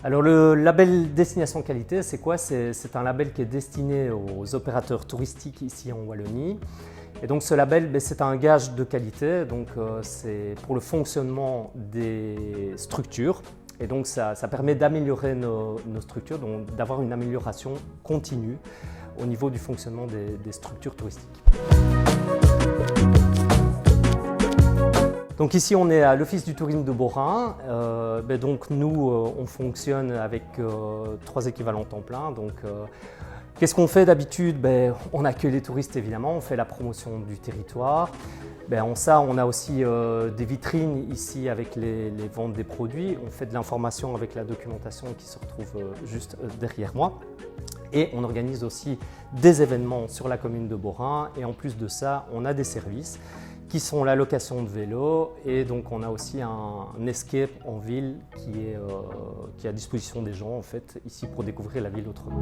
Alors le label destination qualité, c'est quoi? C'est un label qui est destiné aux opérateurs touristiques ici en Wallonie. Et donc ce label, c'est un gage de qualité, donc c'est pour le fonctionnement des structures. Et donc ça permet d'améliorer nos structures, donc d'avoir une amélioration continue au niveau du fonctionnement des structures touristiques. Donc ici on est à l'Office du tourisme de Beaurain. Donc nous on fonctionne avec 3 équivalents temps plein. Donc qu'est-ce qu'on fait d'habitude? On accueille les touristes évidemment, on fait la promotion du territoire. En ça on a aussi des vitrines ici avec les ventes des produits. On fait de l'information avec la documentation qui se retrouve juste derrière moi. Et on organise aussi des événements sur la commune de Beaurain. Et en plus de ça, on a des services qui sont la location de vélos et donc on a aussi un escape en ville qui est à disposition des gens en fait ici pour découvrir la ville autrement.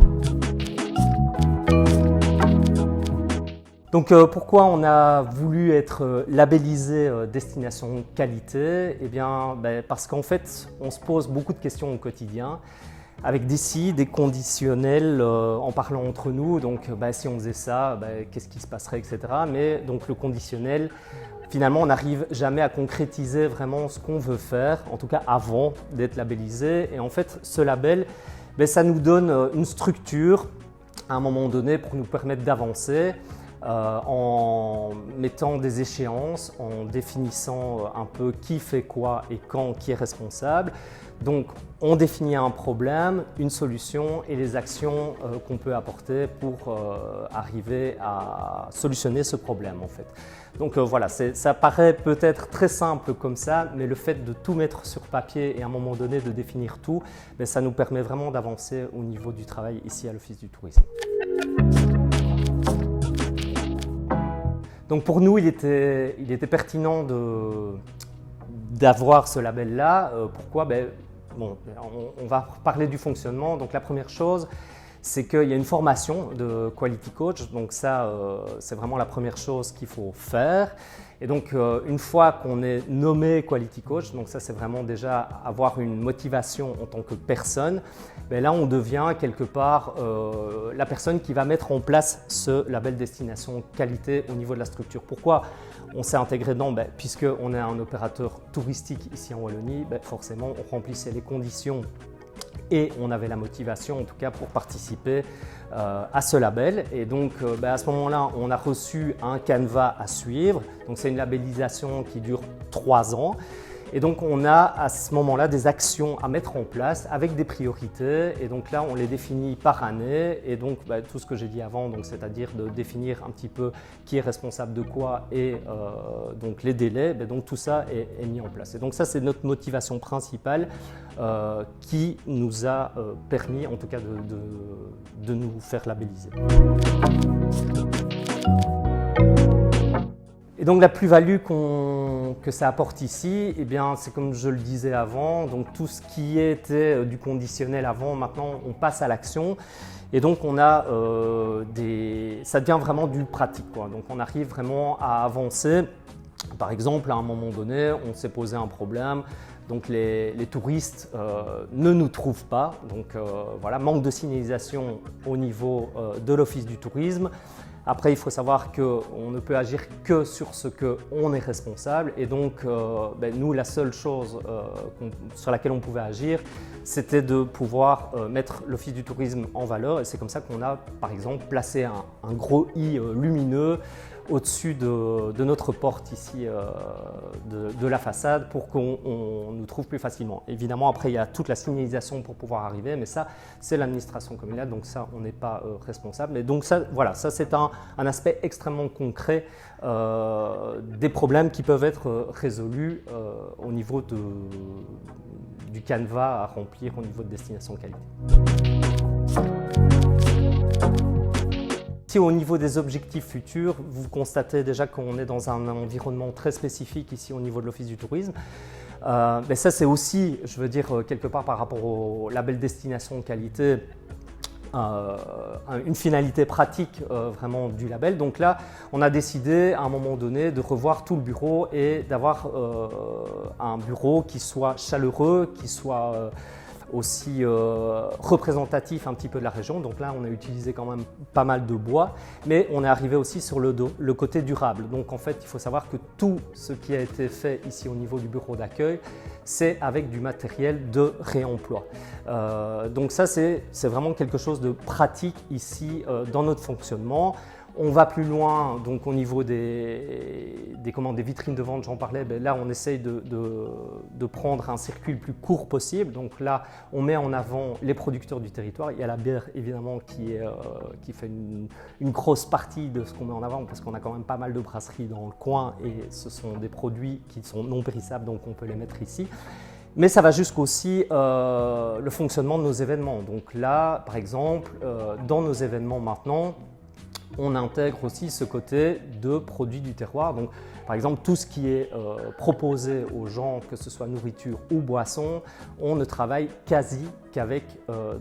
Donc pourquoi on a voulu être labellisé destination qualité? Parce qu'en fait on se pose beaucoup de questions au quotidien avec des conditionnels en parlant entre nous, donc si on faisait ça, qu'est-ce qui se passerait, etc. Mais donc le conditionnel, finalement on n'arrive jamais à concrétiser vraiment ce qu'on veut faire, en tout cas avant d'être labellisé. Et en fait ce label, ça nous donne une structure à un moment donné pour nous permettre d'avancer en mettant des échéances, en définissant un peu qui fait quoi et quand, qui est responsable. Donc on définit un problème, une solution et les actions qu'on peut apporter pour arriver à solutionner ce problème en fait. Donc voilà, ça paraît peut-être très simple comme ça, mais le fait de tout mettre sur papier et à un moment donné de définir tout, ça nous permet vraiment d'avancer au niveau du travail ici à l'Office du tourisme. Donc pour nous, il était pertinent d'avoir ce label-là. Pourquoi? On va parler du fonctionnement. Donc la première chose, c'est qu'il y a une formation de Quality Coach. Donc ça, c'est vraiment la première chose qu'il faut faire. Et donc une fois qu'on est nommé Quality Coach, donc ça c'est vraiment déjà avoir une motivation en tant que personne, là on devient quelque part la personne qui va mettre en place ce label destination qualité au niveau de la structure. Pourquoi on s'est intégré dedans? Puisqu'on est un opérateur touristique ici en Wallonie, forcément on remplissait les conditions et on avait la motivation en tout cas pour participer à ce label. Et donc à ce moment-là, on a reçu un canevas à suivre. Donc c'est une labellisation qui dure 3 ans. Et donc on a à ce moment-là des actions à mettre en place avec des priorités. Et donc là, on les définit par année. Et donc tout ce que j'ai dit avant, c'est-à-dire de définir un petit peu qui est responsable de quoi et donc les délais, donc tout ça est mis en place. Et donc ça, c'est notre motivation principale qui nous a permis en tout cas de nous faire labelliser. Et donc la plus-value que ça apporte ici, c'est comme je le disais avant, donc tout ce qui était du conditionnel avant, maintenant on passe à l'action. Et donc on a ça devient vraiment du pratique, quoi. Donc on arrive vraiment à avancer. Par exemple, à un moment donné, on s'est posé un problème. Donc les touristes ne nous trouvent pas. Donc voilà, manque de signalisation au niveau de l'Office du tourisme. Après, il faut savoir qu'on ne peut agir que sur ce qu'on est responsable. Et donc, nous, la seule chose sur laquelle on pouvait agir, c'était de pouvoir mettre l'Office du tourisme en valeur. Et c'est comme ça qu'on a, par exemple, placé un gros i lumineux au-dessus de notre porte ici de la façade pour qu'on nous trouve plus facilement. Évidemment, après, il y a toute la signalisation pour pouvoir arriver, mais ça, c'est l'administration communale, donc ça, on n'est pas responsable. Mais donc ça, voilà, ça c'est un aspect extrêmement concret des problèmes qui peuvent être résolus au niveau du canevas à remplir au niveau de destination qualité. Au niveau des objectifs futurs, vous constatez déjà qu'on est dans un environnement très spécifique ici au niveau de l'Office du tourisme. Mais ça, c'est aussi, je veux dire, quelque part par rapport au label destination qualité, une finalité pratique vraiment du label. Donc là, on a décidé à un moment donné de revoir tout le bureau et d'avoir un bureau qui soit chaleureux, qui soit aussi représentatif un petit peu de la région. Donc là, on a utilisé quand même pas mal de bois, mais on est arrivé aussi sur le côté durable. Donc en fait, il faut savoir que tout ce qui a été fait ici au niveau du bureau d'accueil, c'est avec du matériel de réemploi. Donc ça, c'est vraiment quelque chose de pratique ici dans notre fonctionnement. On va plus loin, donc au niveau des vitrines de vente, j'en parlais, là on essaye de prendre un circuit le plus court possible. Donc là, on met en avant les producteurs du territoire. Il y a la bière évidemment qui fait une grosse partie de ce qu'on met en avant, parce qu'on a quand même pas mal de brasseries dans le coin et ce sont des produits qui sont non périssables, donc on peut les mettre ici. Mais ça va jusqu'aussi le fonctionnement de nos événements. Donc là, par exemple, dans nos événements maintenant, on intègre aussi ce côté de produits du terroir. Donc, par exemple, tout ce qui est proposé aux gens, que ce soit nourriture ou boisson, on ne travaille quasi qu'avec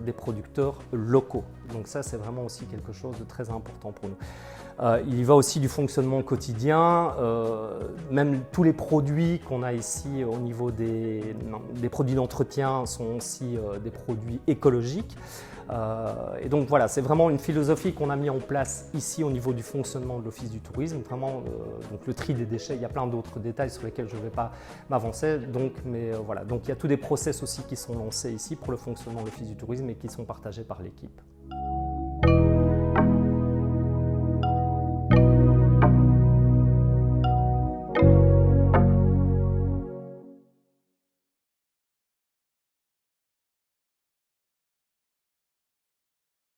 des producteurs locaux. Donc ça, c'est vraiment aussi quelque chose de très important pour nous. Il y va aussi du fonctionnement quotidien, même tous les produits qu'on a ici au niveau des produits d'entretien sont aussi des produits écologiques. Et donc voilà, c'est vraiment une philosophie qu'on a mis en place ici au niveau du fonctionnement de l'Office du tourisme. Vraiment, donc le tri des déchets, il y a plein d'autres détails sur lesquels je ne vais pas m'avancer. Mais voilà, donc il y a tous des process aussi qui sont lancés ici pour le fonctionnement de l'Office du tourisme et qui sont partagés par l'équipe.